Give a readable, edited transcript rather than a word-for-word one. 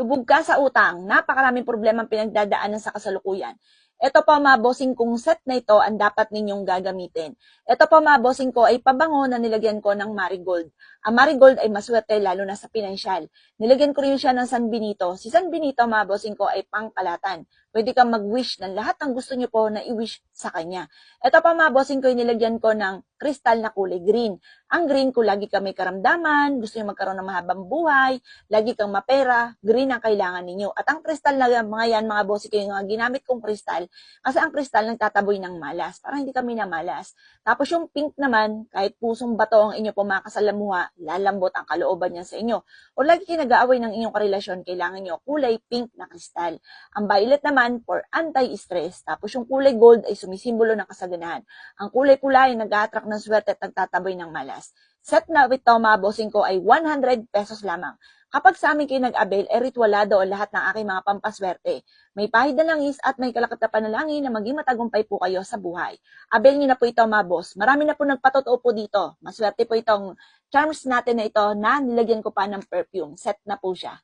lubog ka sa utang, napakaraming problema ang pinagdadaanan sa kasalukuyan. Ito po mga bossing kong set na ito ang dapat ninyong gagamitin. Ito po mga bossing ko ay pabango na nilagyan ko ng marigold. Ang marigold ay maswerte lalo na sa pinansyal. Nilagyan ko rin siya ng San Benito. Si San Benito mga bossing ko ay pangkalatan. Pwede kang mag-wish ng lahat ng gusto nyo po na i-wish sa kanya. Ito pa mga bossing ko ay nilagyan ko ng kristal na kulay green. Ang green ko lagi ka may karamdaman, gusto nyo magkaroon ng mahabang buhay, lagi kang mapera, green ang kailangan ninyo. At ang kristal na mga yan mga bossing ko yung mga ginamit kong kristal, kasi ang kristal nagtataboy ng malas, para hindi kami na malas. Tapos yung pink naman, kahit pusong bato ang inyo po mga kasalamuha, lalambot ang kalooban niya sa inyo. O lagi kayo nag-aaway ng inyong karelasyon, kailangan nyo kulay pink na kristal. Ang violet naman for anti-stress. Tapos yung kulay gold ay sumisimbolo ng kasaganahan. Ang kulay pula ay nag-a-attract ng swerte at nagtataboy ng malas. Set na ito mga bossing ko ay 100 pesos lamang. Kapag sa amin kayo nag-avail, ritualado o lahat ng aking mga pampaswerte. May pahid na langis at may kalakat na panalangin na maging matagumpay po kayo sa buhay. Avail nyo na po ito mga boss. Marami na po nagpatotoo po dito. Maswerte po itong charms natin na ito na nilagyan ko pa ng perfume. Set na po siya.